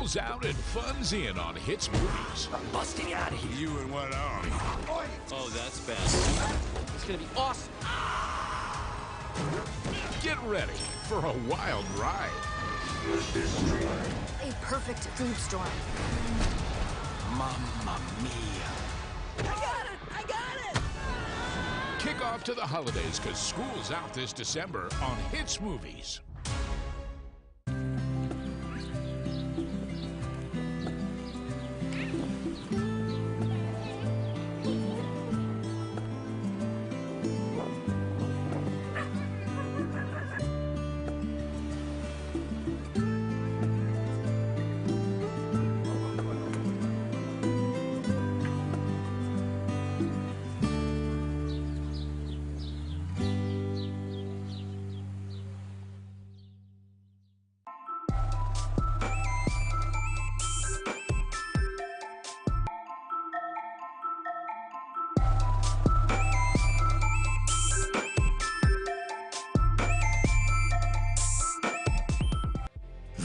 School's out and fun's in on Hits Movies. I'm busting out of here. You in what army? Oh, that's bad. It's gonna be awesome. Get ready for a wild ride. A perfect food storm. Mamma mia. I got it! Kick off to the holidays because school's out this December on Hits Movies.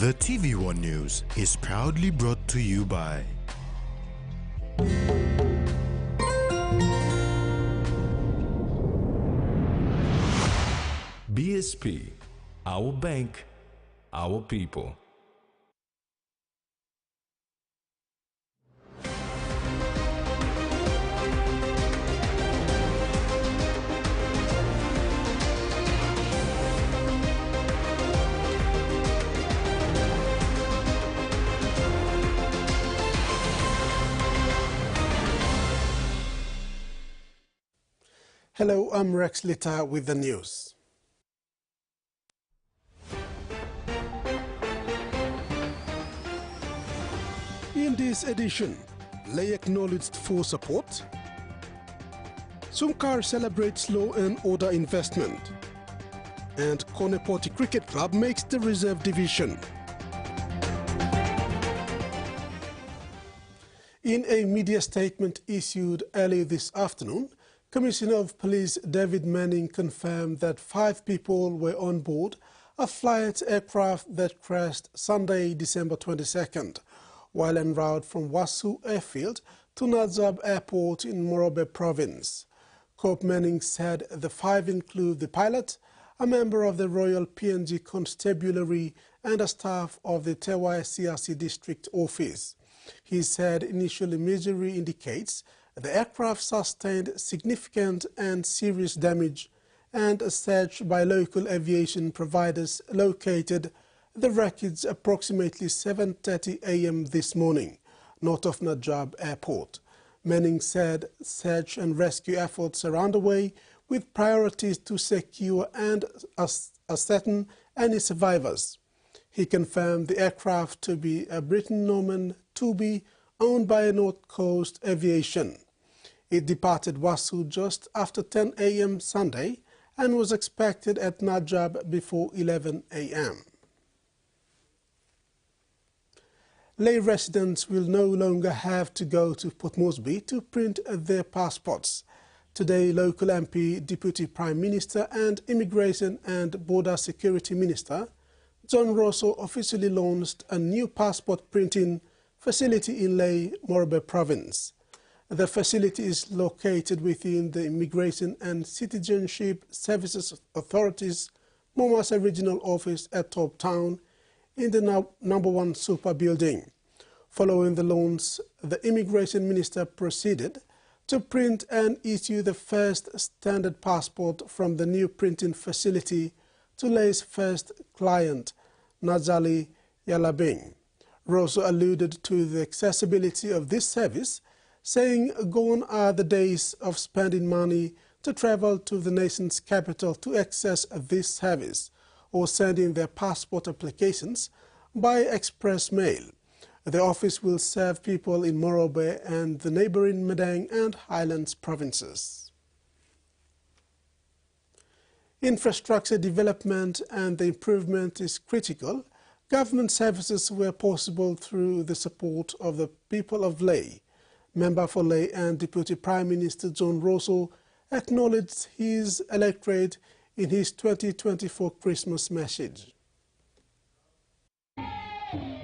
The TVWAN News is proudly brought to you by BSP, our bank, our people. Hello, I'm Rex Litter with the news. In this edition, Lay acknowledged full support. Sumkar celebrates law and order investment. And Konepoti Cricket Club makes the reserve division. In a media statement issued early this afternoon, Commissioner of Police David Manning confirmed that 5 people were on board a flight aircraft that crashed Sunday, December 22nd, while en route from Wasu Airfield to Najab Airport in Morobe Province. Corp Manning said the 5 include the pilot, a member of the Royal PNG Constabulary and a staff of the Tewai CRC District Office. He said initial imagery indicates the aircraft sustained significant and serious damage, and a search by local aviation providers located the wreckage approximately 7:30 a.m. this morning, north of Najab Airport. Manning said search and rescue efforts are underway with priorities to secure and ascertain any survivors. He confirmed the aircraft to be a Britten-Norman 2B owned by North Coast Aviation. It departed Wasu just after 10 a.m. Sunday and was expected at Najab before 11 a.m. Lay residents will no longer have to go to Port Moresby to print their passports. Today, local MP, Deputy Prime Minister and Immigration and Border Security Minister John Rosso officially launched a new passport printing facility in Lay, Morobe Province. The facility is located within the Immigration and Citizenship Services Authority's Momasa Regional Office at Top Town in the number 1 super building. Following the launch, the Immigration Minister proceeded to print and issue the first standard passport from the new printing facility to Lay's first client, Najali Yalabing. Rosso alluded to the accessibility of this service, saying gone are the days of spending money to travel to the nation's capital to access this service or sending their passport applications by express mail. The office will serve people in Morobe and the neighboring Madang and Highlands provinces. Infrastructure development and the improvement is critical. Government services were possible through the support of the people of Lay. Member for Lay and Deputy Prime Minister John Rosso acknowledged his electorate in his 2024 Christmas message.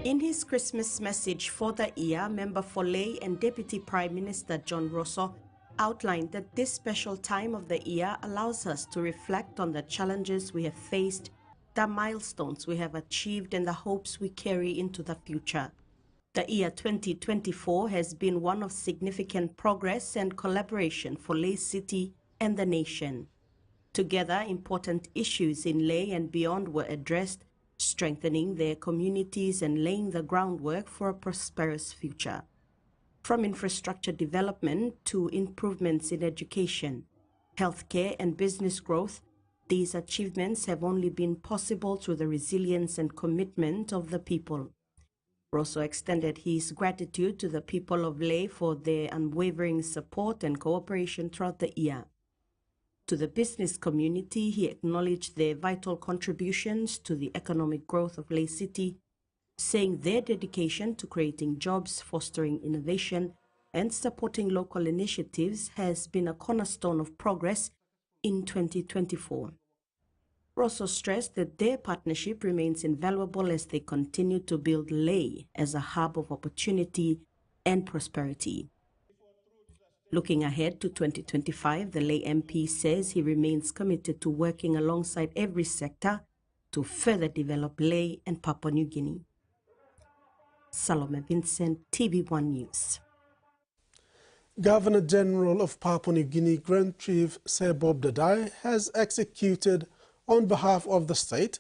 In his Christmas message for the year, Member for Ley and Deputy Prime Minister John Rosso outlined that this special time of the year allows us to reflect on the challenges we have faced, the milestones we have achieved, and the hopes we carry into the future. The year 2024 has been one of significant progress and collaboration for Ley City and the nation. Together, important issues in Ley and beyond were addressed, strengthening their communities and laying the groundwork for a prosperous future. From infrastructure development to improvements in education, healthcare, and business growth, these achievements have only been possible through the resilience and commitment of the people. Rosso extended his gratitude to the people of Ley for their unwavering support and cooperation throughout the year. To the business community, he acknowledged their vital contributions to the economic growth of Ley City, saying their dedication to creating jobs, fostering innovation, and supporting local initiatives has been a cornerstone of progress in 2024. Rosso stressed that their partnership remains invaluable as they continue to build Ley as a hub of opportunity and prosperity. Looking ahead to 2025, the Ley MP says he remains committed to working alongside every sector to further develop Ley and Papua New Guinea. Salome Vincent, TVWAN News. Governor General of Papua New Guinea, Grand Chief Sir Bob Dadai, has executed, on behalf of the state,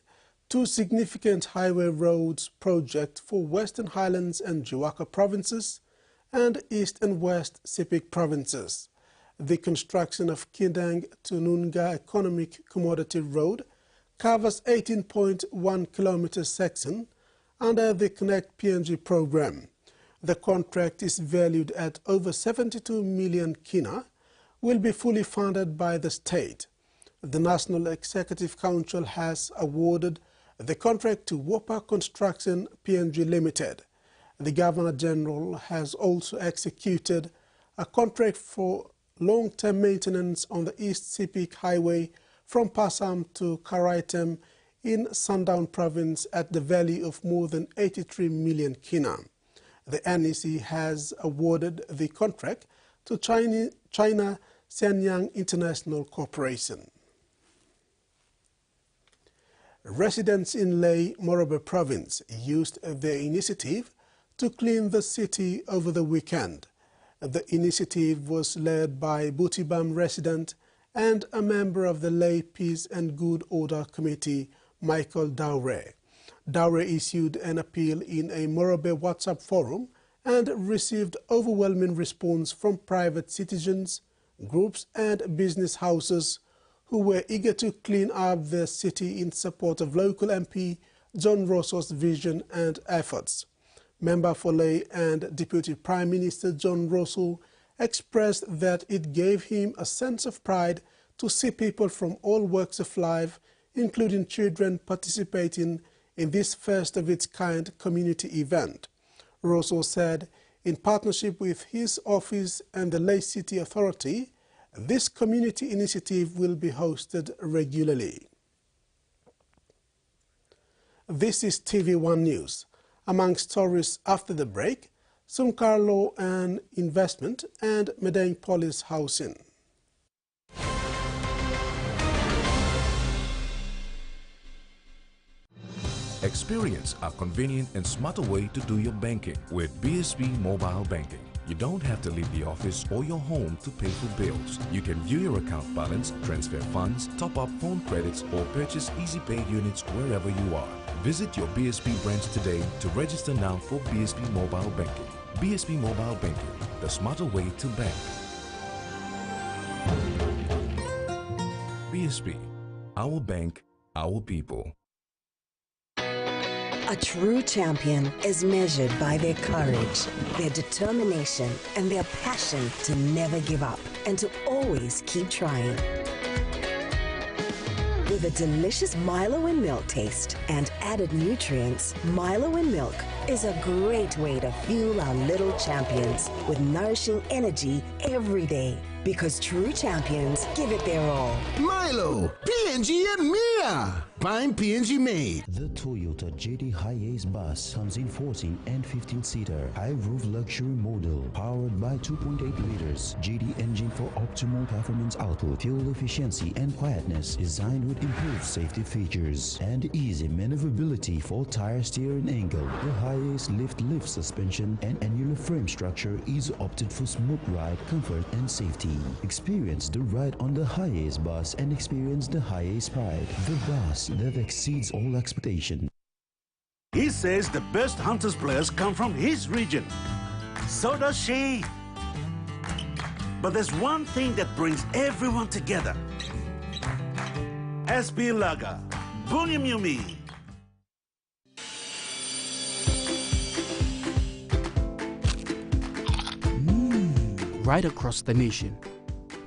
2 significant highway roads projects for Western Highlands and Jiwaka provinces and East and West Sepik provinces. The construction of Kindang to Nunga Economic Commodity Road covers 18.1 kilometer section under the Connect PNG program. The contract is valued at over 72 million kina, will be fully funded by the state. The National Executive Council has awarded the contract to Wopa Construction PNG Limited. The Governor-General has also executed a contract for long-term maintenance on the East Sepik Highway from Passam to Karaitem in Sundown Province at the value of more than 83 million kina. The NEC has awarded the contract to China Shenyang International Corporation. Residents in Ley, Morobe Province used their initiative to clean the city over the weekend. The initiative was led by Butibam resident and a member of the Ley Peace and Good Order Committee, Michael Daure. Daure issued an appeal in a Morobe WhatsApp forum and received overwhelming response from private citizens, groups and business houses who were eager to clean up the city in support of local MP John Rosso's vision and efforts. Member for Ley and Deputy Prime Minister John Rosso expressed that it gave him a sense of pride to see people from all walks of life, including children, participating in this first-of-its-kind community event. Rosso said, in partnership with his office and the Ley City Authority, this community initiative will be hosted regularly. This is TV1 News. Among stories after the break, Sumkar Law and Investment and Medang Police Housing. Experience a convenient and smarter way to do your banking with BSB Mobile Banking. You don't have to leave the office or your home to pay for bills. You can view your account balance, transfer funds, top up phone credits, or purchase Easy Pay units wherever you are. Visit your BSB branch today to register now for BSB Mobile Banking. BSB Mobile Banking, the smarter way to bank. BSB, our bank, our people. A true champion is measured by their courage, their determination, and their passion to never give up and to always keep trying. With a delicious Milo and milk taste and added nutrients, Milo and milk is a great way to fuel our little champions with nourishing energy every day. Because true champions give it their all. Milo, PNG and Mia. Prime PNG made. The Toyota JD Hiace bus comes in 14 and 15-seater high-roof luxury model powered by 2.8 liters JD engine for optimal performance output, fuel efficiency and quietness, designed with improved safety features and easy maneuverability for tire steering angle. The Hiace lift suspension and annular frame structure is opted for smooth ride, comfort and safety. Experience the ride on the Hiace bus and experience the Hiace pride, the bus that exceeds all expectation. He says the best Hunters players come from his region. So does she. But there's one thing that brings everyone together. SP Lager, Bunyam Yumi. Right across the nation,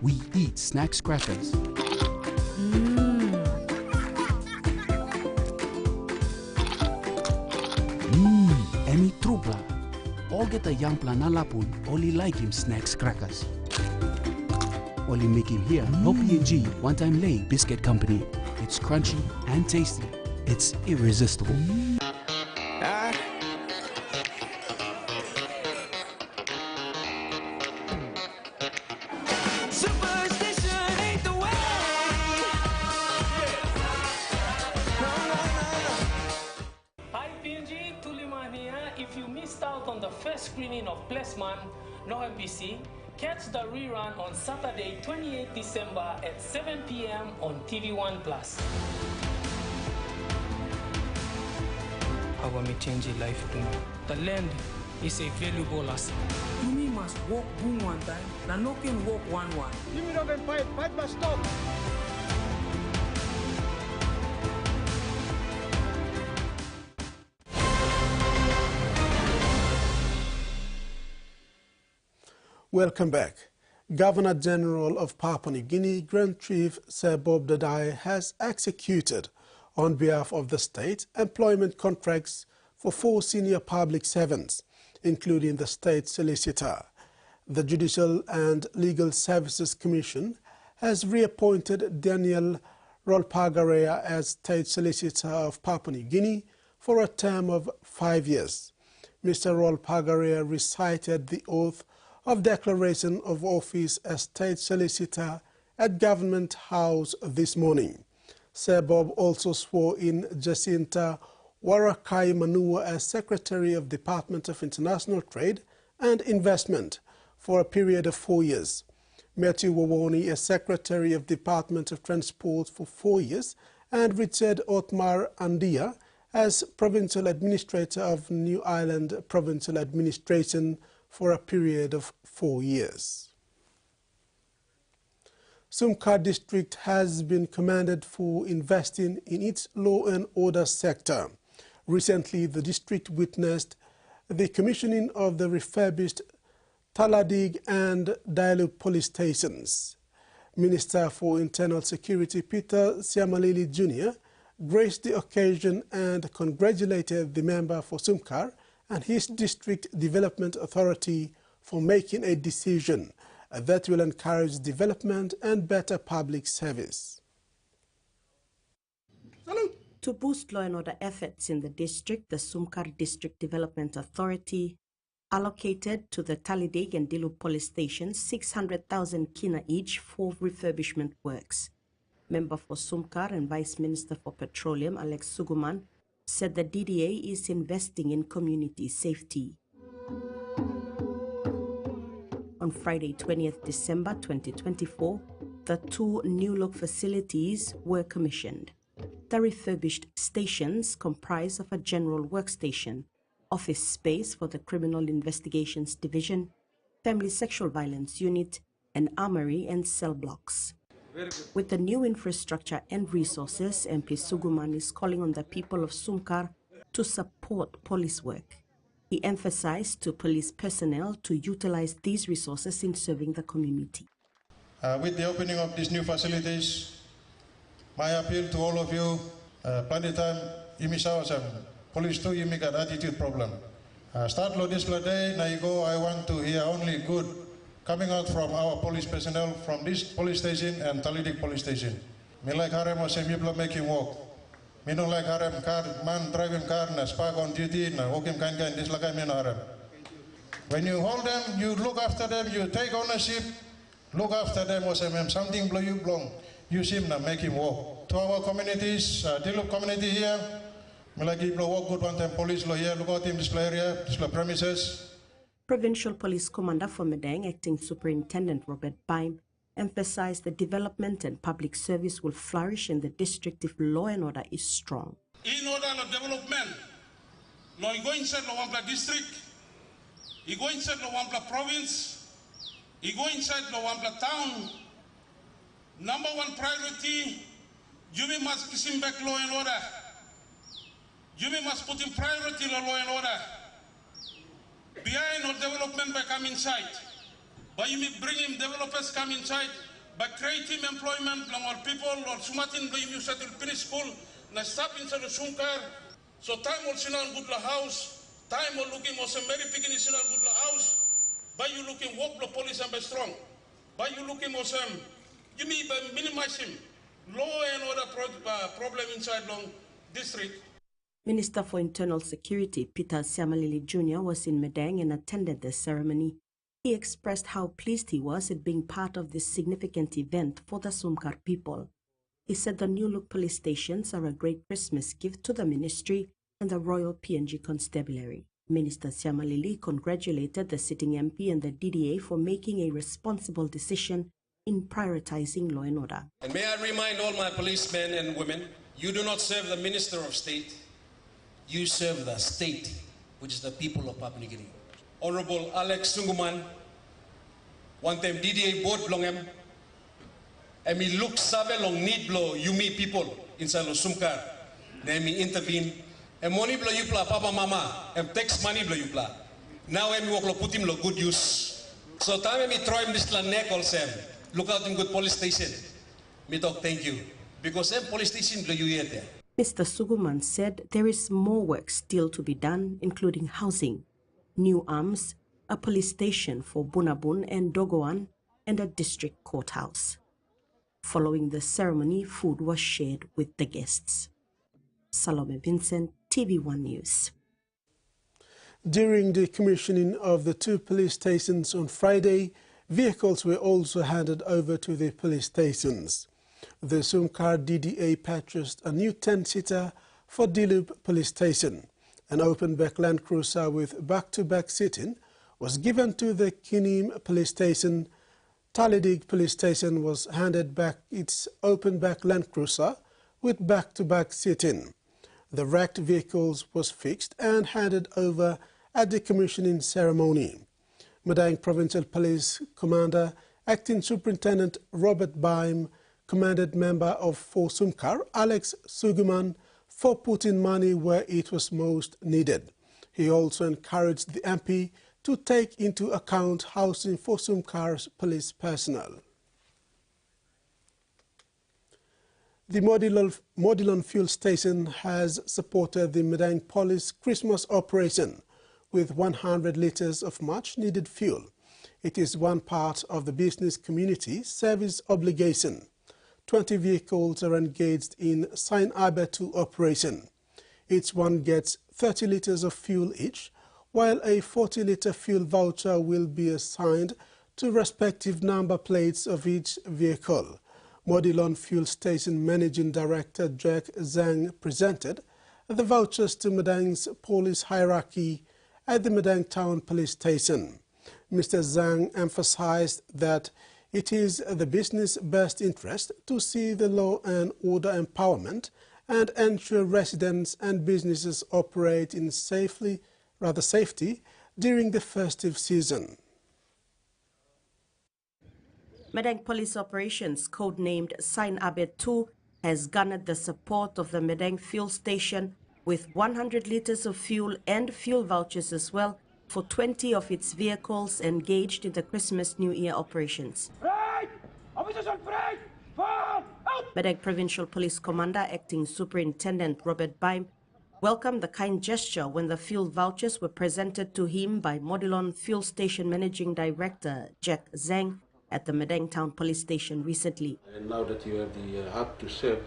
we eat snacks crackers. Emi trupla. All get a young planalapun, only like him snacks crackers. Only make him here, no PNG, one-time lay biscuit company. It's crunchy and tasty. It's irresistible. Screening of Plesman, no MPC, catch the rerun on Saturday, 28 December at 7 p.m. on TVWAN+. Our may change your life to me. The land is a valuable asset. You must walk boom one time, now no can walk one. You don't can fight must stop. Welcome back. Governor General of Papua New Guinea, Grand Chief Sir Bob Dadai, has executed, on behalf of the state, employment contracts for 4 senior public servants, including the state solicitor. The Judicial and Legal Services Commission has reappointed Daniel Rolpagarea as state solicitor of Papua New Guinea for a term of 5 years. Mr. Rolpagarea recited the oath of declaration of office as state solicitor at Government House this morning. Sir Bob also swore in Jacinta Warakai Manua as Secretary of Department of International Trade and Investment for a period of 4 years. Matthew Wawoni as Secretary of Department of Transport for 4 years, and Richard Otmar Andia as Provincial Administrator of New Ireland Provincial Administration for a period of 4 years. Sumkar district has been commended for investing in its law and order sector. Recently, the district witnessed the commissioning of the refurbished Taladig and Dialog police stations. Minister for Internal Security Peter Siamalili Jr. graced the occasion and congratulated the member for Sumkar and his district development authority for making a decision that will encourage development and better public service. Salute. To boost law and order efforts in the district, the Sumkar District Development Authority allocated to the Talidig and Dilu police stations 600,000 kina each for refurbishment works. Member for Sumkar and Vice Minister for Petroleum Alex Suguman said the DDA is investing in community safety. On Friday, 20th December 2024, the 2 new look facilities were commissioned. The refurbished stations comprise of a general workstation, office space for the Criminal Investigations Division, Family Sexual Violence Unit, an armory and cell blocks. With the new infrastructure and resources, MP Suguman is calling on the people of Sumkar to support police work. He emphasized to police personnel to utilize these resources in serving the community. With the opening of these new facilities, my appeal to all of you, plenty time, imisawasam, police too, you make an attitude problem. Start lo this day, na you go, I want to hear only good coming out from our police personnel from this police station and Talidik police station. Me like haremo semibla making work. Me no like harem car, man driving car, na spark on duty, na walking kind this like me no harem. When you hold them, you look after them, you take ownership, look after them, something blow you blong. Use him now, make him walk. To our communities, Dilup community here, me like he blow walk good one time police law here, look out him display area, display premises. Provincial Police Commander for Madang, Acting Superintendent Robert Baim, emphasized the development and public service will flourish in the district if law and order is strong. In order of development, law go inside the Wampla district, you go inside the Wampla province, you go inside the Wampla town. Number one priority, you must push back law and order. You must put in priority the law and order. Behind our development by come inside. But you may bring him developers come inside, by creating employment among our people, or sumatin by you settle finish school, na stop inside the Sumkar. So time also not good la house, time or looking also very picking is not good la house, by you looking work the police and be strong. By you looking also, you may minimize him. Law and order problem inside long district. Minister for Internal Security Peter Siamalili Jr. was in Madang and attended the ceremony. He expressed how pleased he was at being part of this significant event for the Sumkar people. He said the new look police stations are a great Christmas gift to the ministry and the Royal PNG Constabulary. Minister Siamalili congratulated the sitting MP and the DDA for making a responsible decision in prioritizing law and order. And may I remind all my policemen and women, you do not serve the Minister of State, you serve the state, which is the people of Papua New Guinea. Honorable Alex Sunguman, one time DDA board belong him, and me look save long need blow you me people inside the Sumkar, then me intervene, and money blow you pla papa mama, and tax money blow you pla. Now me walk lo put him lo good use. So time me throw him this la neck also, look out in good police station. Me talk thank you, because them police station blow you yet there. Mr. Suguman said there is more work still to be done, including housing, new arms, a police station for Bunabun and Dogoan, and a district courthouse. Following the ceremony, food was shared with the guests. Salome Vincent, TV1 News. During the commissioning of the 2 police stations on Friday, vehicles were also handed over to the police stations. The Sumkar DDA purchased a new 10-seater for Dilup Police Station. An open-back Land Cruiser with back-to-back seating was given to the Kinim Police Station. Talidig Police Station was handed back its open-back Land Cruiser with back-to-back seating. The wrecked vehicles was fixed and handed over at the commissioning ceremony. Madang Provincial Police Commander, Acting Superintendent Robert Baim, commanded member of for Sumkar, Alex Suguman, for putting money where it was most needed. He also encouraged the MP to take into account housing for Sumkar's police personnel. The Modilon fuel station has supported the Madang Police Christmas operation with 100 litres of much-needed fuel. It is one part of the business community service obligation. 20 vehicles are engaged in Sign Aber 2 operation. Each one gets 30 litres of fuel each, while a 40-litre fuel voucher will be assigned to respective number plates of each vehicle. Modilon Fuel Station Managing Director Jack Zhang presented the vouchers to Madang's police hierarchy at the Madang Town Police Station. Mr. Zhang emphasized that it is the business' best interest to see the law and order empowerment and ensure residents and businesses operate in safety during the festive season. Madang Police Operations, codenamed Sign Aber 2, has garnered the support of the Madang fuel station with 100 litres of fuel and fuel vouchers as well for 20 of its vehicles engaged in the Christmas New Year operations. Madang Provincial Police Commander, Acting Superintendent Robert Baim, welcomed the kind gesture when the fuel vouchers were presented to him by Modilon Fuel Station Managing Director Jack Zhang at the Madang Town Police Station recently. And now that you have the heart to serve,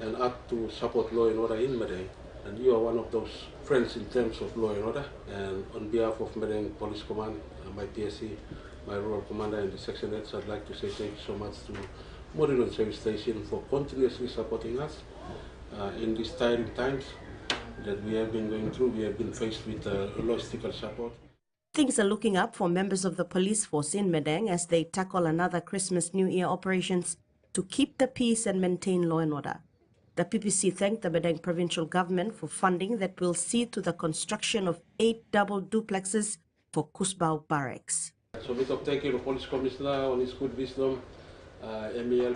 and act to support law and order in Medang. And you are one of those friends in terms of law and order. And on behalf of Medang Police Command, my PSC, my rural commander and the section heads, I'd like to say thank you so much to Moriron Service Station for continuously supporting us in these tiring times that we have been going through. We have been faced with logistical support. Things are looking up for members of the police force in Medang as they tackle another Christmas New Year operations to keep the peace and maintain law and order. The PPC thanked the Medang provincial government for funding that will see to the construction of 8 double duplexes for Kusbau barracks. So we thank you to Police Commissioner on his good wisdom. MEL,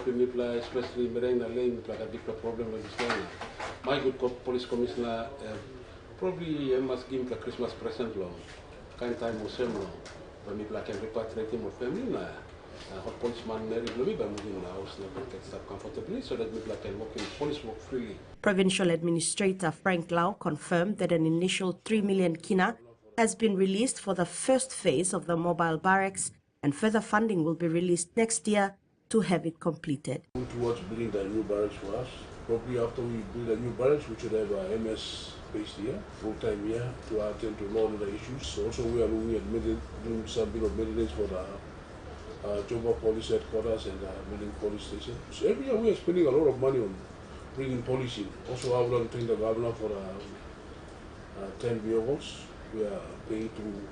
especially Medang, like a big problem with this one. My good Police Commissioner probably must give him a Christmas present long. Kind time was same long. When we can repatriate him or family, policeman Mary Blooming by moving the house can start comfortably so that we can work in police work freely. Provincial Administrator Frank Lau confirmed that an initial 3 million kina has been released for the first phase of the mobile barracks, and further funding will be released next year to have it completed. Towards building the new barracks for us. Probably after we build a new barracks, we should have a MS based here, full-time here, to attend to a lot of the issues. So also we are looking at doing some bit of maintenance for the Joba Police Headquarters and Medang Police Station. So every year we are spending a lot of money on bringing police in. Also I would like to thank the governor for 10 vehicles. We are paying through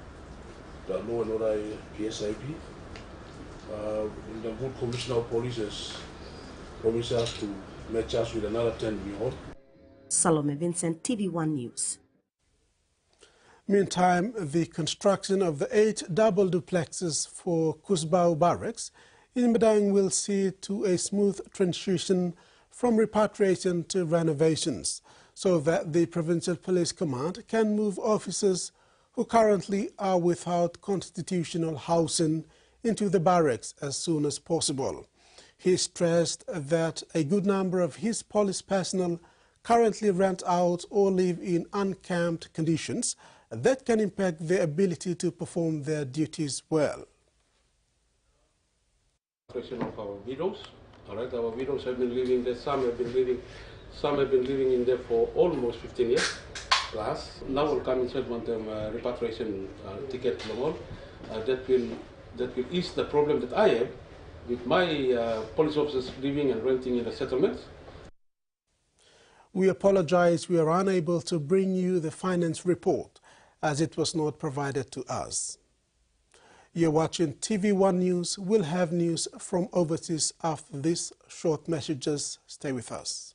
the law and order PSIP. The good Commissioner of Police has promised us to match us with another 10 vehicles. Salome Vincent, TV1 News. Meantime, the construction of the 8 double duplexes for Kusbau barracks in Medang will see to a smooth transition from repatriation to renovations, so that the Provincial Police Command can move officers who currently are without constitutional housing into the barracks as soon as possible. He stressed that a good number of his police personnel currently rent out or live in uncamped conditions that can impact their ability to perform their duties well. Of our widows, all right, our widows have been living there. Some have been living in there for almost 15 years plus. Now will come inside one-time repatriation ticket loan. That will ease the problem that I have with my police officers living and renting in the settlements. We apologize we are unable to bring you the finance report as it was not provided to us. You're watching TV1 News. We'll have news from overseas after these short messages. Stay with us.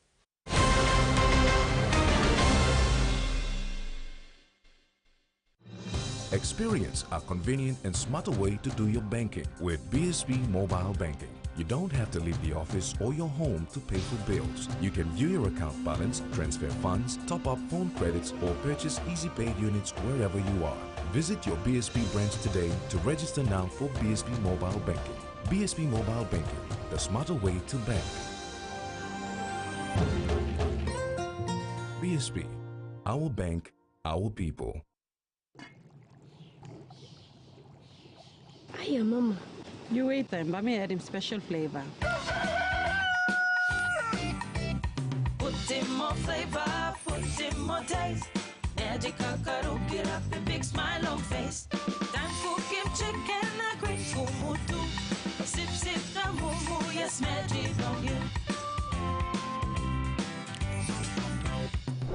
Experience a convenient and smarter way to do your banking with BSB Mobile Banking. You don't have to leave the office or your home to pay for bills. You can view your account balance, transfer funds, top up phone credits, or purchase easy paid units wherever you are. Visit your BSB branch today to register now for BSB Mobile Banking. BSB Mobile Banking, the smarter way to bank. BSB, our bank, our people. Hiya, Mama. You wait then, but me add him special flavor. Put in more flavor, put in more taste. Magic kakaru, get up a big smile on face. Time for give chicken a great kumutu. Sip, sip, the moo, yes, magic on you.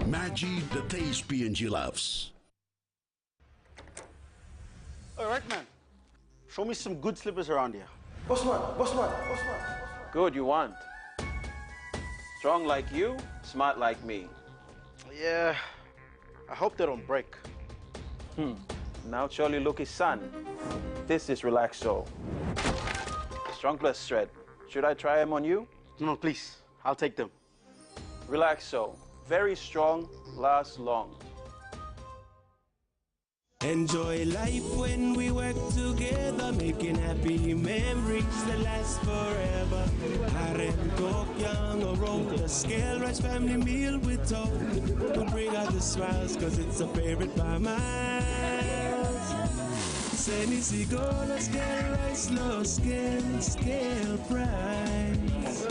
Magic, the taste PNG loves. All right, man. Show me some good slippers around here. Bossman. Good, you want. Strong like you, smart like me. Yeah, I hope they don't break. Now surely look his son. This is Relaxo. Strong plus thread. Should I try them on you? No, please. I'll take them. Relaxo. Very strong, lasts long. Enjoy life when we work together, making happy memories that last forever. Harem talk young or roll the scale rice family meal with talk. We'll bring out the smiles cause it's a favorite by miles. Seni sigola scale rice low scale price.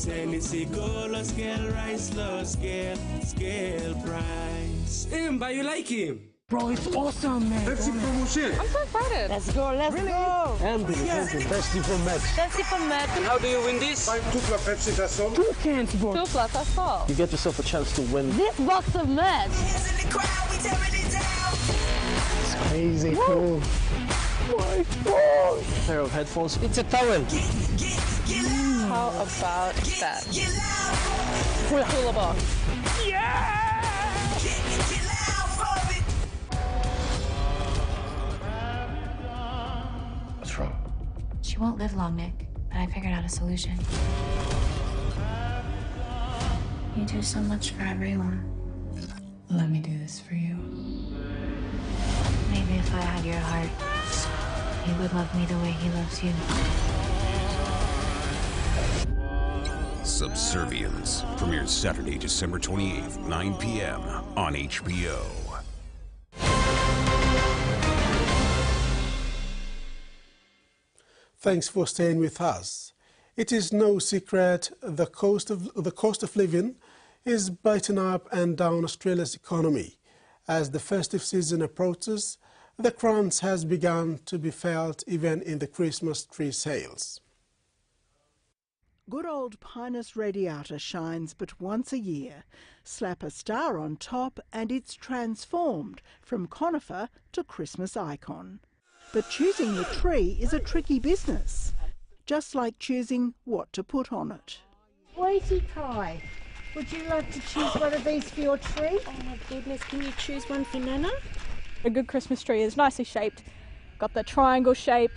Senisigo, los scale rice, los scale price. But you like him? Bro, it's awesome, man. Pepsi promotion. I'm so excited. Let's go, let's go. And Festive from Max. Festive from Max. And how do you win this? 2 Pepsi, that's all. 2 cans, bro. 2 plus, that's all. You get yourself a chance to win. This box of Max. It's crazy cool. My God. A pair of headphones. It's a towel. How about that? Cooler box. Yeah! What's wrong? She won't live long, Nick, but I figured out a solution. You do so much for everyone. Let me do this for you. Maybe if I had your heart, you would love me the way he loves you. Subservience premieres Saturday, December 28th, 9 p.m. on HBO. Thanks for staying with us. It is no secret the cost of living is biting up and down Australia's economy. As the festive season approaches, the crunch has begun to be felt even in the Christmas tree sales. Good old Pinus radiata shines but once a year. Slap a star on top and it's transformed from conifer to Christmas icon. But choosing the tree is a tricky business, just like choosing what to put on it. Waity Kai, would you like to choose one of these for your tree? Oh my goodness, can you choose one for Nana? A good Christmas tree is nicely shaped, got the triangle shape,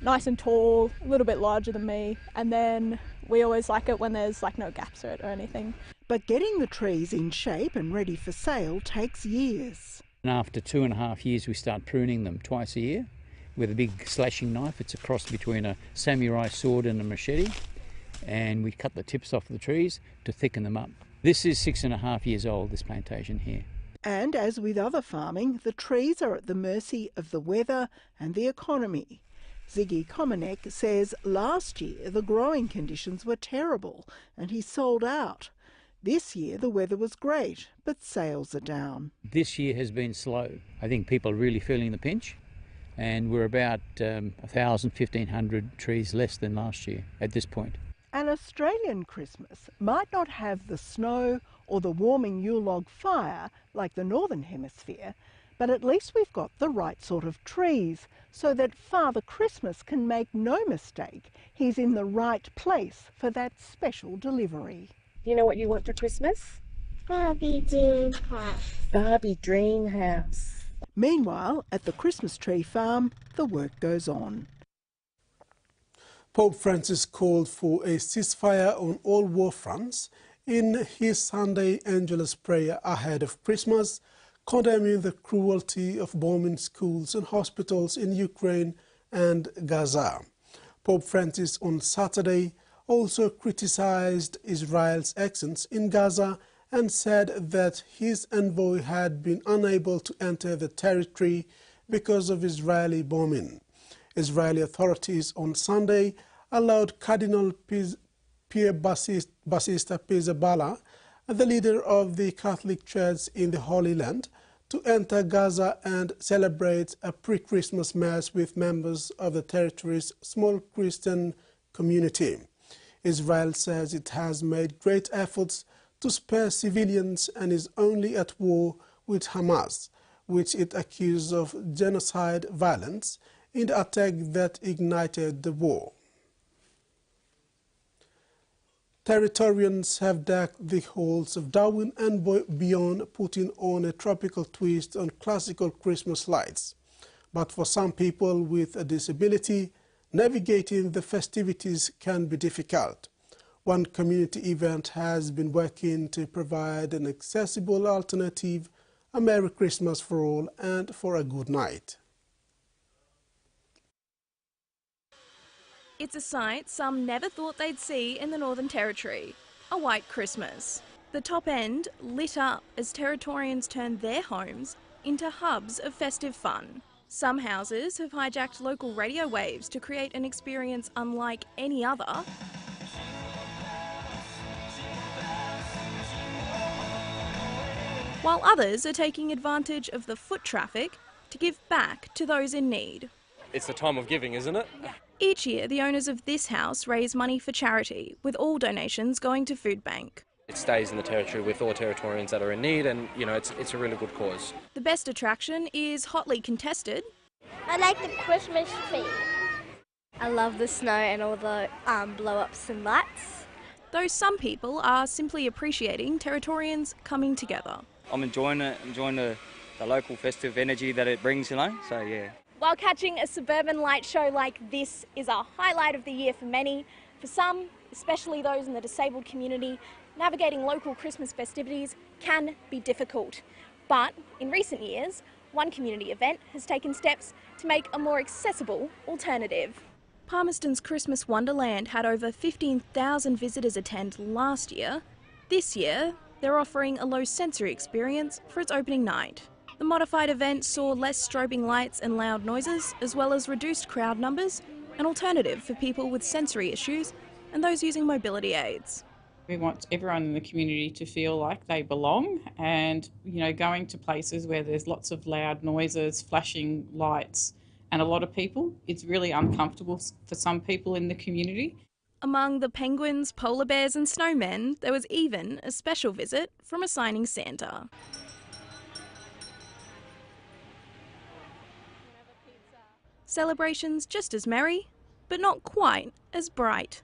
nice and tall, a little bit larger than me, and then we always like it when there's like no gaps in it or anything. But getting the trees in shape and ready for sale takes years. And after 2.5 years we start pruning them twice a year with a big slashing knife. It's a cross between a samurai sword and a machete, and we cut the tips off the trees to thicken them up. This is 6.5 years old, this plantation here. And as with other farming, the trees are at the mercy of the weather and the economy. Ziggy Komanek says last year the growing conditions were terrible and he sold out. This year the weather was great, but sales are down. This year has been slow. I think people are really feeling the pinch, and we're about 1,000, 1,500 trees less than last year at this point. An Australian Christmas might not have the snow or the warming Yule log fire like the Northern Hemisphere, but at least we've got the right sort of trees so that Father Christmas can make no mistake he's in the right place for that special delivery. Do you know what you want for Christmas? Barbie Dream House. Barbie Dream House. Meanwhile, at the Christmas tree farm, the work goes on. Pope Francis called for a ceasefire on all war fronts in his Sunday Angelus prayer ahead of Christmas, condemning the cruelty of bombing schools and hospitals in Ukraine and Gaza. Pope Francis on Saturday also criticized Israel's actions in Gaza and said that his envoy had been unable to enter the territory because of Israeli bombing. Israeli authorities on Sunday allowed Cardinal Pierre Bassista Pizzaballa, the leader of the Catholic Church in the Holy Land, to enter Gaza and celebrate a pre-Christmas Mass with members of the territory's small Christian community. Israel says it has made great efforts to spare civilians and is only at war with Hamas, which it accuses of genocide violence in the attack that ignited the war. Territorians have decked the halls of Darwin and beyond, putting on a tropical twist on classical Christmas lights. But for some people with a disability, navigating the festivities can be difficult. One community event has been working to provide an accessible alternative, a Merry Christmas for all and for a good night. It's a sight some never thought they'd see in the Northern Territory, a white Christmas. The top end lit up as Territorians turn their homes into hubs of festive fun. Some houses have hijacked local radio waves to create an experience unlike any other. while others are taking advantage of the foot traffic to give back to those in need. It's the time of giving, isn't it? Each year, the owners of this house raise money for charity, with all donations going to Food Bank. It stays in the territory with all Territorians that are in need, and you know, it's a really good cause. The best attraction is hotly contested. I like the Christmas tree. I love the snow and all the blow-ups and lights. Though some people are simply appreciating Territorians coming together. I'm enjoying it, enjoying the local festive energy that it brings, you know, so yeah. While catching a suburban light show like this is a highlight of the year for many, for some, especially those in the disabled community, navigating local Christmas festivities can be difficult. But in recent years, one community event has taken steps to make a more accessible alternative. Palmerston's Christmas Wonderland had over 15,000 visitors attend last year. This year, they're offering a low sensory experience for its opening night. The modified event saw less strobing lights and loud noises, as well as reduced crowd numbers, an alternative for people with sensory issues and those using mobility aids. We want everyone in the community to feel like they belong, and you know, going to places where there's lots of loud noises, flashing lights and a lot of people, it's really uncomfortable for some people in the community. Among the penguins, polar bears and snowmen, there was even a special visit from a signing Santa. Celebrations just as merry, but not quite as bright.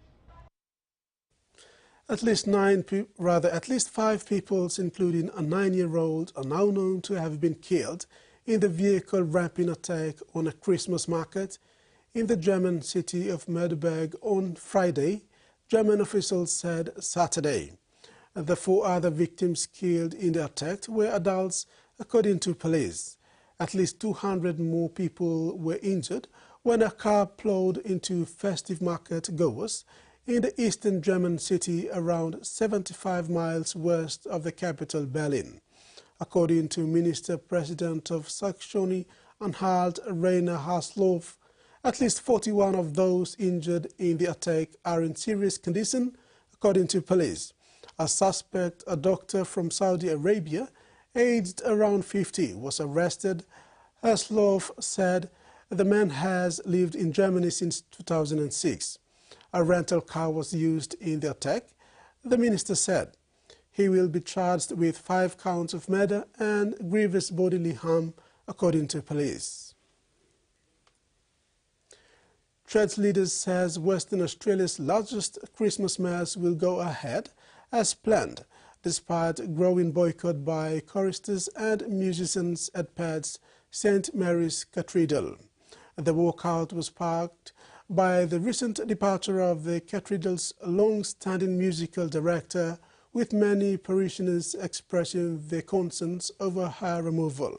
At least 5 people, including a 9-year-old, are now known to have been killed in the vehicle-ramping attack on a Christmas market in the German city of Magdeburg on Friday, German officials said Saturday. The 4 other victims killed in the attack were adults, according to police. At least 200 more people were injured when a car plowed into Festive market goers in the eastern German city around 75 miles west of the capital Berlin. According to Minister-President of Saxony-Anhalt Rainer Haseloff, at least 41 of those injured in the attack are in serious condition, according to police. A suspect, a doctor from Saudi Arabia, aged around 50, was arrested. Haseloff said the man has lived in Germany since 2006. A rental car was used in the attack, the minister said. He will be charged with 5 counts of murder and grievous bodily harm, according to police. Trade leaders says Western Australia's largest Christmas mass will go ahead as planned, despite growing boycott by choristers and musicians at Perth's St Mary's Cathedral. The walkout was sparked by the recent departure of the cathedral's long-standing musical director, with many parishioners expressing their concerns over her removal.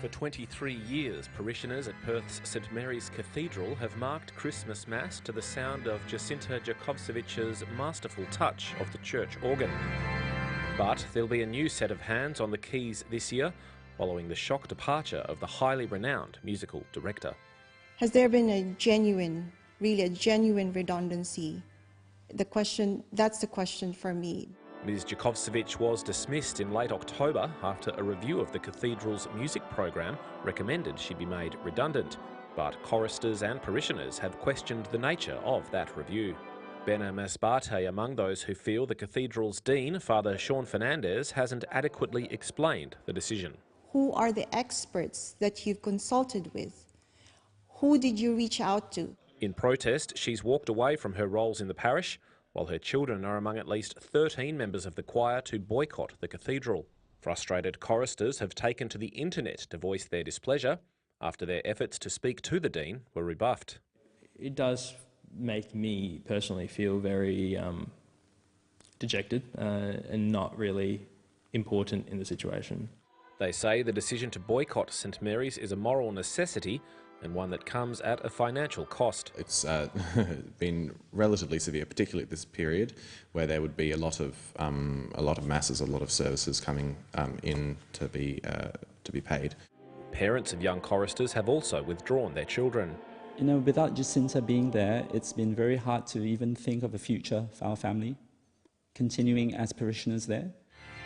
For 23 years, parishioners at Perth's St Mary's Cathedral have marked Christmas Mass to the sound of Jacinta Jakovsevic's masterful touch of the church organ. But there'll be a new set of hands on the keys this year, following the shock departure of the highly renowned musical director. Has there been a genuine redundancy? That's the question for me. Ms Jakovsevic was dismissed in late October after a review of the cathedral's music program recommended she be made redundant. But choristers and parishioners have questioned the nature of that review. Bena Masbate among those who feel the cathedral's dean, Father Sean Fernandez, hasn't adequately explained the decision. Who are the experts that you've consulted with? Who did you reach out to? In protest, she's walked away from her roles in the parish, while her children are among at least 13 members of the choir to boycott the cathedral. Frustrated choristers have taken to the internet to voice their displeasure after their efforts to speak to the dean were rebuffed. It does make me personally feel very dejected and not really important in the situation. They say the decision to boycott St Mary's is a moral necessity and one that comes at a financial cost. It's been relatively severe, particularly at this period, where there would be a lot of masses, a lot of services coming in to be paid. Parents of young choristers have also withdrawn their children. You know, without Jacinta being there, it's been very hard to even think of a future for our family. continuing as parishioners there.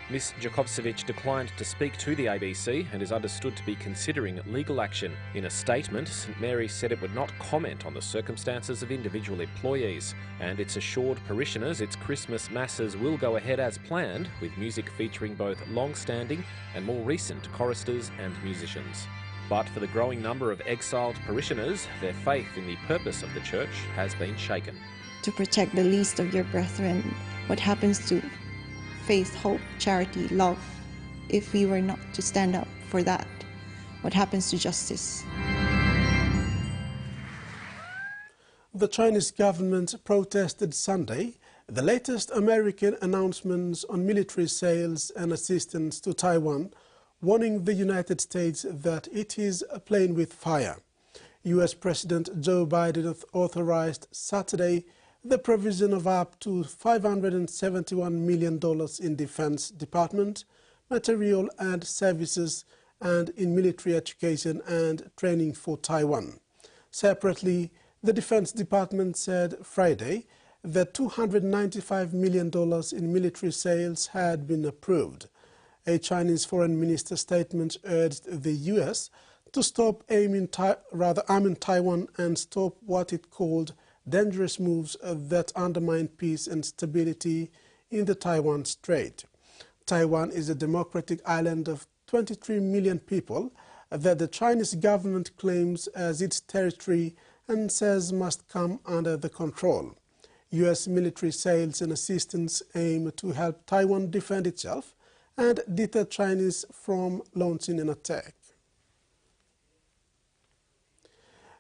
Ms Jakobcevic declined to speak to the ABC and is understood to be considering legal action. In a statement, St Mary's said it would not comment on the circumstances of individual employees, and it's assured parishioners its Christmas masses will go ahead as planned, with music featuring both long-standing and more recent choristers and musicians. But for the growing number of exiled parishioners, their faith in the purpose of the church has been shaken. To protect the least of your brethren, what happens to faith, hope, charity, love, if we were not to stand up for that? What happens to justice? The Chinese government protested Sunday the latest American announcements on military sales and assistance to Taiwan, warning the United States that it is playing with fire. US President Joe Biden authorized Saturday the provision of up to $571 million in Defense Department, material and services, and in military education and training for Taiwan. Separately, the Defense Department said Friday that $295 million in military sales had been approved. A Chinese foreign minister statement urged the U.S. to stop arming Taiwan and stop what it called dangerous moves that undermine peace and stability in the Taiwan Strait. Taiwan is a democratic island of 23 million people that the Chinese government claims as its territory and says must come under the control. U.S. military sales and assistance aim to help Taiwan defend itself and deter Chinese from launching an attack.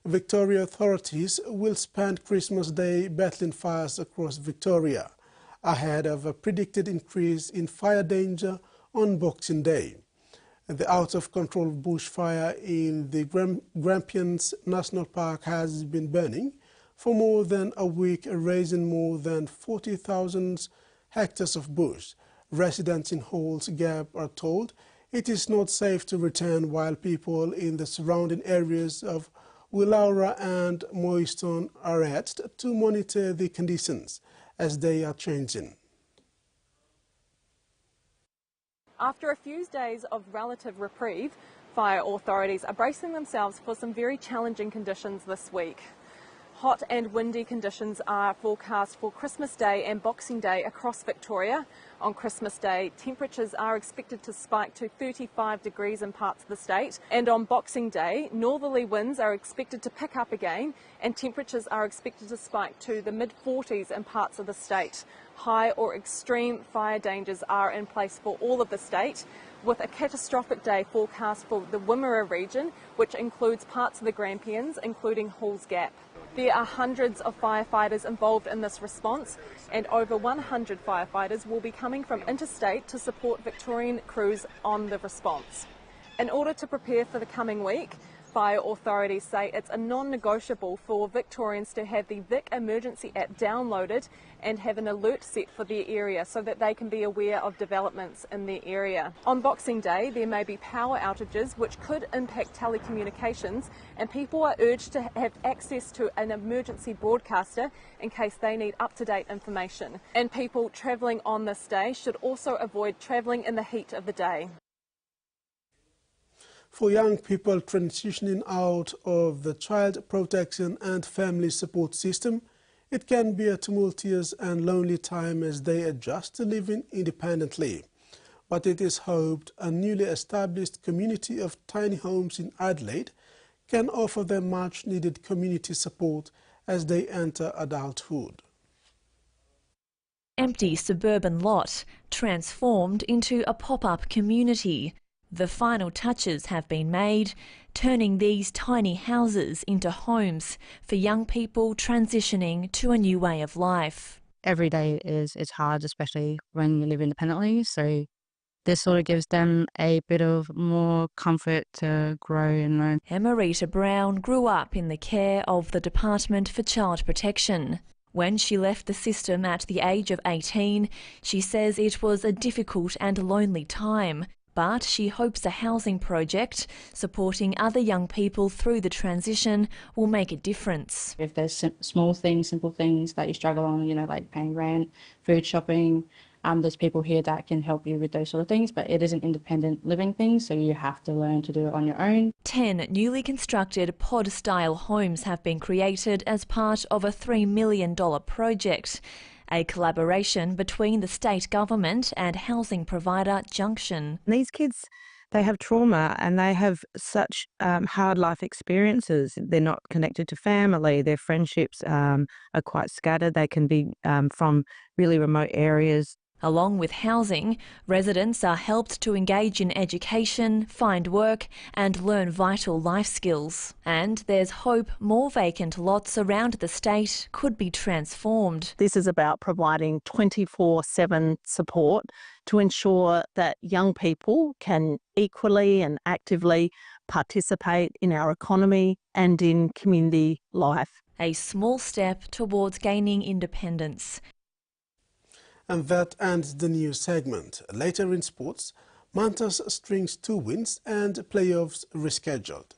Victoria authorities will spend Christmas Day battling fires across Victoria, ahead of a predicted increase in fire danger on Boxing Day. The out-of-control bushfire in the Grampians National Park has been burning for more than a week, raising more than 40,000 hectares of bush. Residents in Halls Gap are told it is not safe to return, while people in the surrounding areas of Willaura and Moiston are urged to monitor the conditions as they are changing. After a few days of relative reprieve, fire authorities are bracing themselves for some very challenging conditions this week. Hot and windy conditions are forecast for Christmas Day and Boxing Day across Victoria. On Christmas Day, temperatures are expected to spike to 35 degrees in parts of the state. And on Boxing Day, northerly winds are expected to pick up again and temperatures are expected to spike to the mid-40s in parts of the state. High or extreme fire dangers are in place for all of the state, with a catastrophic day forecast for the Wimmera region, which includes parts of the Grampians, including Halls Gap. There are hundreds of firefighters involved in this response, and over 100 firefighters will be coming from interstate to support Victorian crews on the response. In order to prepare for the coming week, fire authorities say it's a non-negotiable for Victorians to have the Vic Emergency app downloaded and have an alert set for their area so that they can be aware of developments in their area. On Boxing Day, there may be power outages which could impact telecommunications, and people are urged to have access to an emergency broadcaster in case they need up-to-date information. And people travelling on this day should also avoid travelling in the heat of the day. For young people transitioning out of the child protection and family support system, it can be a tumultuous and lonely time as they adjust to living independently. But it is hoped a newly established community of tiny homes in Adelaide can offer them much-needed community support as they enter adulthood. Empty suburban lot transformed into a pop-up community. The final touches have been made, turning these tiny houses into homes for young people transitioning to a new way of life. Every day it's hard, especially when you live independently, so this sort of gives them a bit of more comfort to grow and learn. Emerita Brown grew up in the care of the Department for Child Protection. When she left the system at the age of 18, she says it was a difficult and lonely time, But she hopes a housing project supporting other young people through the transition will make a difference. If there's small things, simple things that you struggle on, like paying rent, food shopping, there's people here that can help you with those sort of things, but it is an independent living thing, so you have to learn to do it on your own. 10 newly constructed pod-style homes have been created as part of a $3 million project, a collaboration between the state government and housing provider Junction. These kids, they have trauma and they have such hard life experiences. They're not connected to family. Their friendships are quite scattered. They can be from really remote areas. Along with housing, residents are helped to engage in education, find work and learn vital life skills. And there's hope more vacant lots around the state could be transformed. This is about providing 24/7 support to ensure that young people can equally and actively participate in our economy and in community life. A small step towards gaining independence. And that ends the news segment. Later in sports, Mantas strings 2 wins and playoffs rescheduled.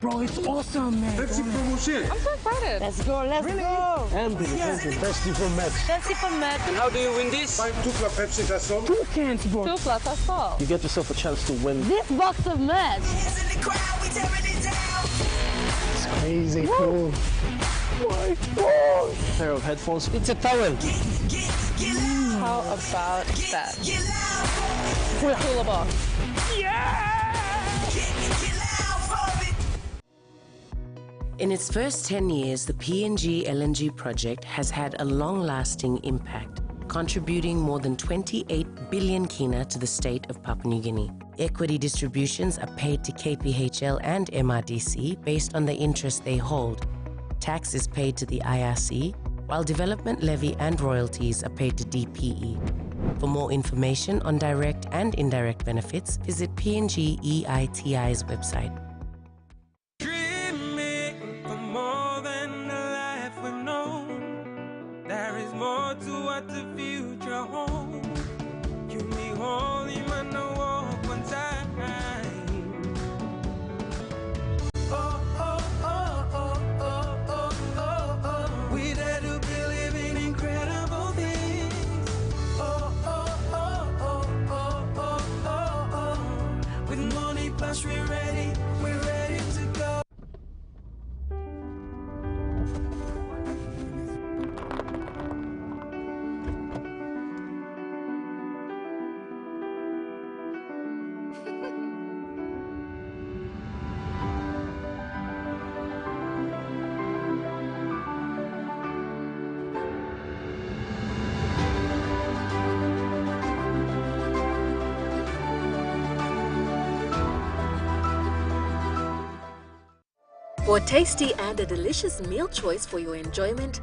Bro, it's awesome, man. Pepsi promotion. I'm so excited. Let's go, let's go. And Festive from Max. Festive from Max. And how do you win this? Buy 2 club Pepsi, that's all. 2 cans, bro. 2 plus, that's all. You get yourself a chance to win. This box of Max. It's crazy cool. My God. Pair of headphones. It's a towel. How about that? Cooler box. Yeah! In its first 10 years, the PNG LNG project has had a long-lasting impact, contributing more than 28 billion kina to the state of Papua New Guinea. Equity distributions are paid to KPHL and MRDC based on the interest they hold. Tax is paid to the IRC, while development levy and royalties are paid to DPE. For more information on direct and indirect benefits, visit PNG EITI's website. The future home, you me holy man, no walk one time. Oh, oh, oh, oh, oh, oh, oh, oh. We dare to be living incredible things. Oh, oh, oh, oh, oh, oh, oh, oh. With money plus we're ready to go. For tasty and a delicious meal choice for your enjoyment,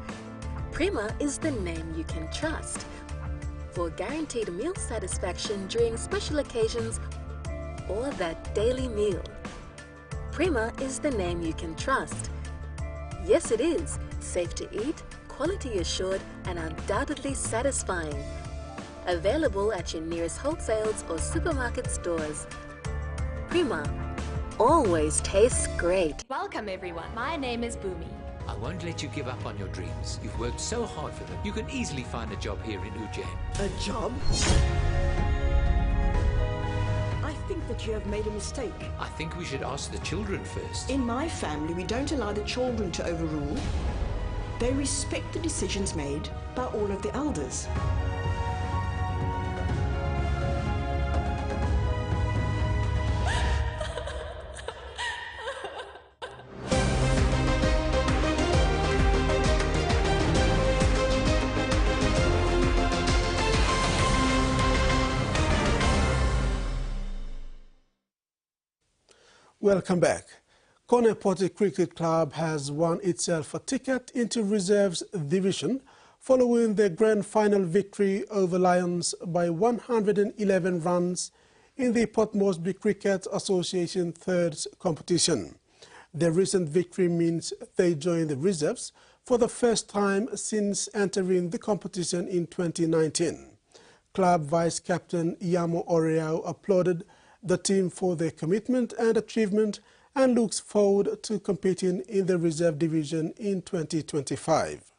Prima is the name you can trust. For guaranteed meal satisfaction during special occasions or that daily meal, Prima is the name you can trust. Yes, it is. Safe to eat, quality assured, and undoubtedly satisfying. Available at your nearest wholesales or supermarket stores. Prima always tastes great. Welcome everyone, my name is Bhumi. I won't let you give up on your dreams. You've worked so hard for them. You can easily find a job here in Ujjain. A job? I think that you have made a mistake. I think we should ask the children first. In my family, we don't allow the children to overrule. They respect the decisions made by all of the elders. Welcome back. Konepoti Cricket Club has won itself a ticket into Reserves Division following their grand final victory over Lions by 111 runs in the Port Moresby Cricket Association third competition. Their recent victory means they join the reserves for the first time since entering the competition in 2019. Club Vice-Captain Yamo Oreau applauded the team for their commitment and achievement and looks forward to competing in the reserve division in 2025.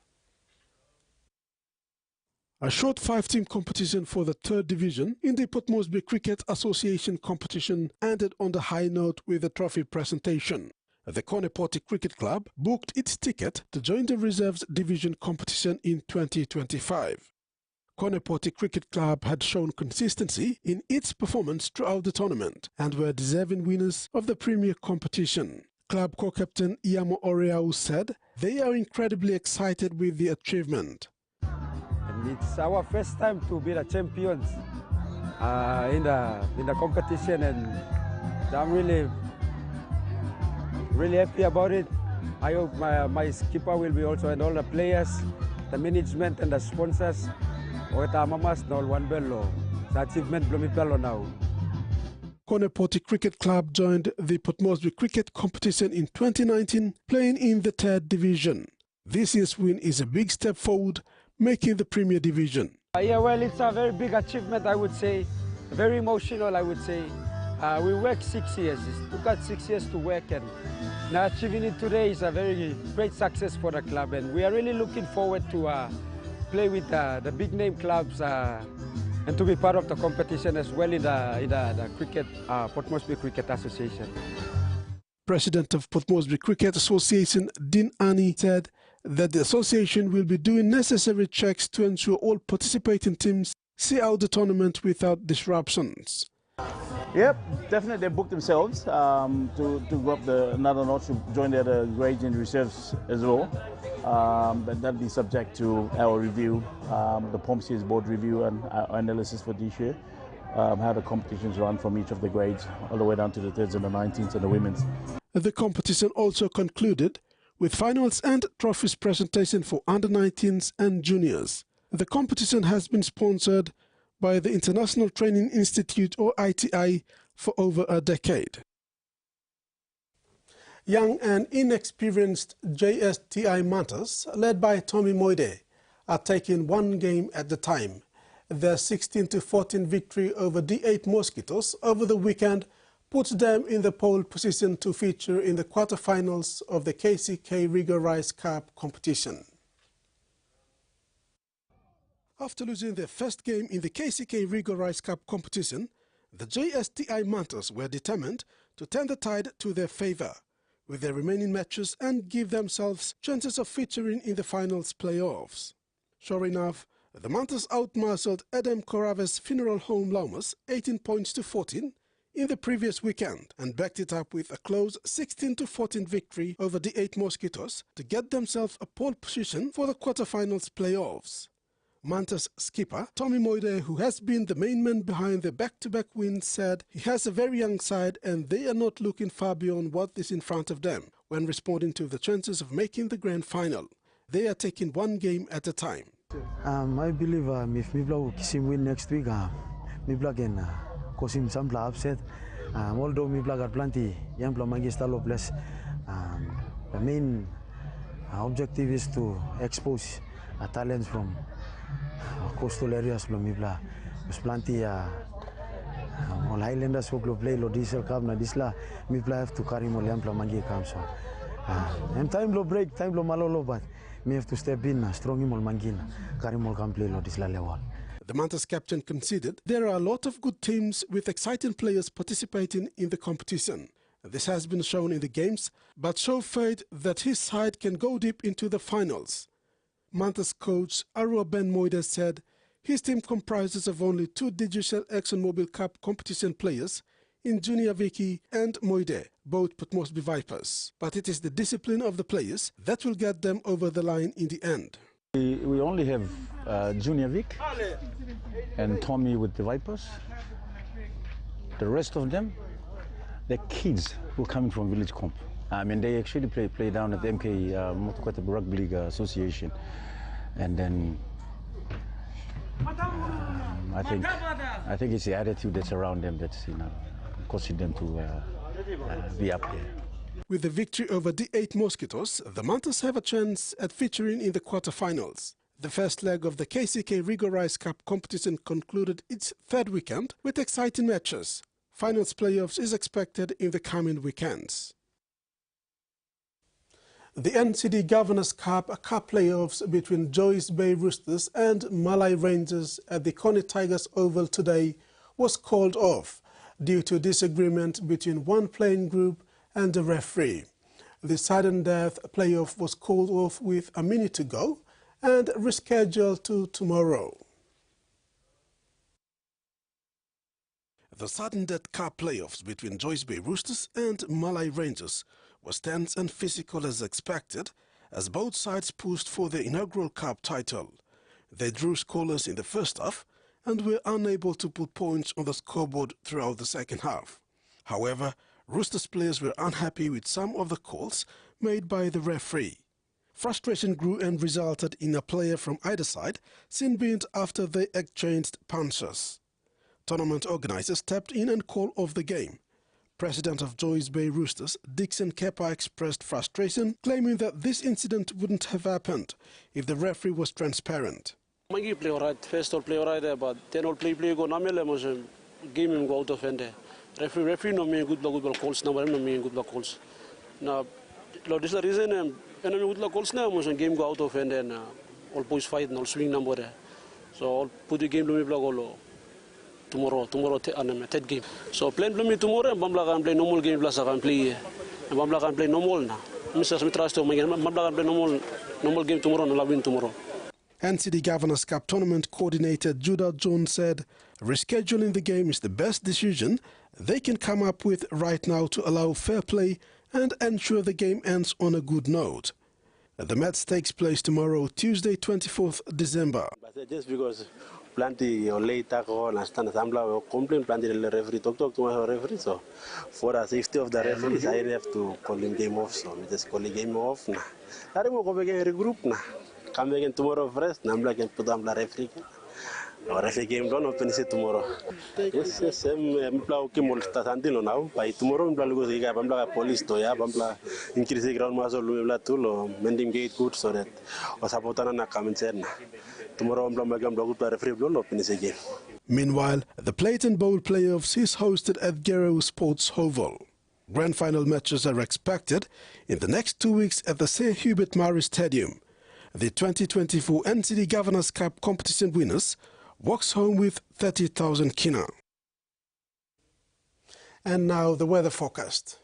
A short 5-team competition for the 3rd division in the Port Moresby Cricket Association competition ended on the high note with a trophy presentation. The Koneporti Cricket Club booked its ticket to join the reserves division competition in 2025. Koneporti Cricket Club had shown consistency in its performance throughout the tournament and were deserving winners of the premier competition. Club co-captain Yamo Oreau said they are incredibly excited with the achievement. And it's our first time to be the champions in the competition, and I'm really happy about it. I hope my skipper will be also, and all the players, the management and the sponsors. Koneporti Cricket Club joined the Port Moresby Cricket competition in 2019, playing in the 3rd division. This year's win is a big step forward, making the Premier Division. Yeah, well, it's a very big achievement, I would say. Very emotional, I would say. We worked 6 years. It took us 6 years to work, and now achieving it today is a very great success for the club, and we are really looking forward to play with the big name clubs and to be part of the competition as well in the cricket, Port Moresby Cricket Association. President of Port Moresby Cricket Association, Dean Annie, said that the association will be doing necessary checks to ensure all participating teams see out the tournament without disruptions. Yep, definitely they booked themselves to go up another notch to join the other grades and reserves as well. But that'll be subject to our review, the POMC's board review and our analysis for this year, how the competitions run from each of the grades, all the way down to the 3rds and the 19s and the women's. The competition also concluded with finals and trophies presentation for under-19s and juniors. The competition has been sponsored by the International Training Institute, or ITI, for over a decade. Young and inexperienced JS-TI Mantas, led by Tommy Moide, are taking one game at a time. Their 16-14 victory over D8 Mosquitoes over the weekend puts them in the pole position to feature in the quarterfinals of the KCK Rigo Rice Cup competition. After losing their first game in the KCK Rigo Rice Cup competition, the JS-TI Mantas were determined to turn the tide to their favour with their remaining matches and give themselves chances of featuring in the finals playoffs. Sure enough, the Mantas outmuscled Adam Korave's Funeral Home Laumas 18 points to 14 in the previous weekend and backed it up with a close 16-14 victory over the 8 Mosquitoes to get themselves a pole position for the quarterfinals playoffs. Mantas skipper Tommy Moide, who has been the main man behind the back-to-back wins, said he has a very young side and they are not looking far beyond what is in front of them when responding to the chances of making the grand final. They are taking one game at a time. I believe if Mibla Kisim win next week, Mibla can cause him some upset. Although Mibla got plenty young Plomangistalo plus, the main objective is to expose talents from coastal areas. Mibla there's plenty all Highlanders who play lo diesel cup na disla Mibla have to carry more young Plomangi camp so. And time lo break, time lo malolo, but me have to step in strong imol mangina carry more camp play lo disla level. The Mantas captain conceded there are a lot of good teams with exciting players participating in the competition. This has been shown in the games, but showed faith that his side can go deep into the finals. Mantas coach Arua Ben Moide said his team comprises of only 2 digital ExxonMobil Cup competition players in Junior Vicky and Moide, both Port Moresby Vipers. But it is the discipline of the players that will get them over the line in the end. We only have Junior Vic and Tommy with the Vipers. The rest of them, they're kids who are coming from Village Comp. I mean, they actually play down at the MK Motokwata Rugby League Association. And then I think it's the attitude that's around them that's causing them to be up there. With the victory over D8 Mosquitoes, the Mantas have a chance at featuring in the quarterfinals. The first leg of the KCK Rigorized Cup competition concluded its third weekend with exciting matches. Finals playoffs is expected in the coming weekends. The NCD Governors Cup playoffs between Joyce Bay Roosters and Malay Rangers at the Coney Tigers Oval today was called off due to disagreement between one playing group and the referee. The sudden death playoff was called off with a minute to go and rescheduled to tomorrow. The sudden death cup playoffs between Joyce Bay Roosters and Malay Rangers was tense and physical as expected, as both sides pushed for the inaugural cup title. They drew scoreless in the first half and were unable to put points on the scoreboard throughout the second half. However, Roosters players were unhappy with some of the calls made by the referee. Frustration grew and resulted in a player from either side seen binned after they exchanged punches. Tournament organizers stepped in and called off the game. President of Joyce Bay Roosters, Dixon Kepa, expressed frustration, claiming that this incident wouldn't have happened if the referee was transparent. Magi play alright, first all play alright, but then all play go namele motion game him go out of end. Referee no me good calls, no me good calls. Now, this is the reason enemy good calls now motion game go out of end and all boys fight and all swing number. So all put the game to me block tomorrow third game. So plan me tomorrow and Bambla can play normal game plus I can play and Bambla can play normal now. Mr. Smith trust to me Bambla can play normal game tomorrow and I'll win tomorrow. NCD Governors Cup tournament coordinator Judah Jones said rescheduling the game is the best decision they can come up with right now to allow fair play and ensure the game ends on a good note. The match takes place tomorrow, Tuesday, 24th December. Just because plenty or late tackle and stand assembly complain plenty the referee talk to my referee, so for the safety of the referees I have to call him game off, so we just call the game off now. I will go again regroup now. Come again tomorrow first, Nambla can put on the referee. Or referee game don't open it tomorrow. Yes, Mpla Kimol Tatantino now. By tomorrow, Mpla goes to Bambla police to ya, Bambla increase the ground muscle, Lumla Tulo, mending gate good so that or Sapotana come in. Tomorrow, Mpla Blog referee blow open it again. Meanwhile, the Plate and Bowl playoffs is hosted at Gero Sports Oval. Grand final matches are expected in the next 2 weeks at the Sir Hubert Murray Stadium. The 2024 NCD Governors Cup competition winners walks home with 30,000 kina. And now the weather forecast.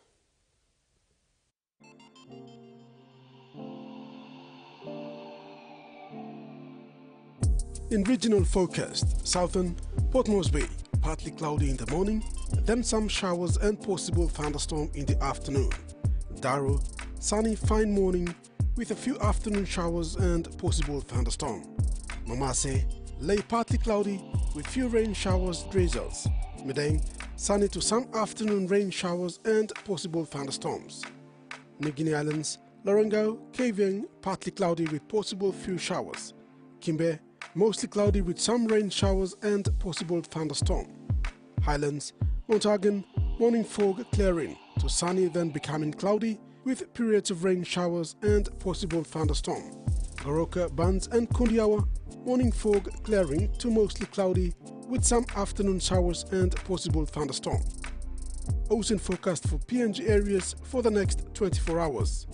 In regional forecast, southern Port Moresby, partly cloudy in the morning, then some showers and possible thunderstorm in the afternoon. Daru, sunny fine morning with a few afternoon showers and possible thunderstorm. Mamase, lay partly cloudy with few rain showers, drizzles. Medang, sunny to some afternoon rain showers and possible thunderstorms. New Guinea Islands, Lorengau, Kavieng, partly cloudy with possible few showers. Kimbe, mostly cloudy with some rain showers and possible thunderstorm. Highlands, Mount Hagen, morning fog clearing to sunny then becoming cloudy with periods of rain showers and possible thunderstorm. Goroka, Bands and Kundiawa, morning fog clearing to mostly cloudy with some afternoon showers and possible thunderstorm. Ocean forecast for PNG areas for the next 24 hours.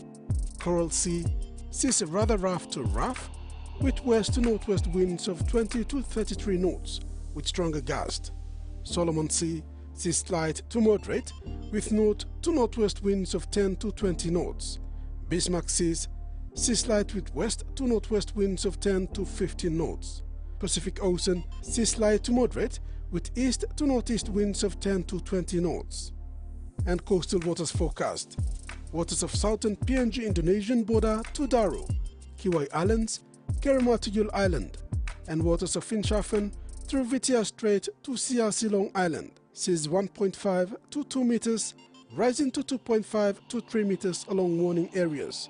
Coral Sea, seas rather rough to rough with west to northwest winds of 20 to 33 knots with stronger gusts. Solomon Sea, seas slight to moderate with north to northwest winds of 10 to 20 knots. Bismarck Seas, seas slight with west to northwest winds of 10 to 15 knots. Pacific Ocean, seas slight to moderate with east to northeast winds of 10 to 20 knots. And coastal waters forecast. Waters of southern PNG Indonesian border to Daru, Kiwai Islands, Kerema to Yule Island, and waters of Finschhafen through Vitia Strait to Siasilong Island. Seas 1.5 to 2 meters, rising to 2.5 to 3 meters along warning areas.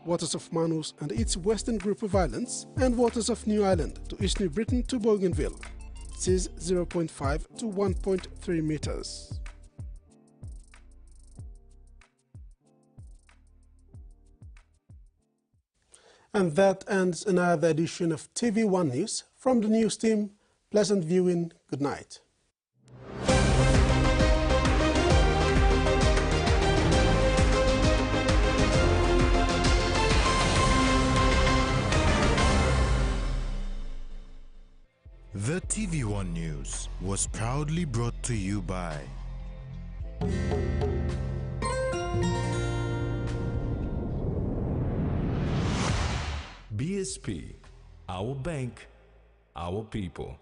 Waters of Manus and its western group of islands, and waters of New Island to East New Britain to Bougainville. Seas 0.5 to 1.3 meters. And that ends another edition of TV1 News. From the news team, pleasant viewing. Good night. The TV1 News was proudly brought to you by BSP, our bank, our people.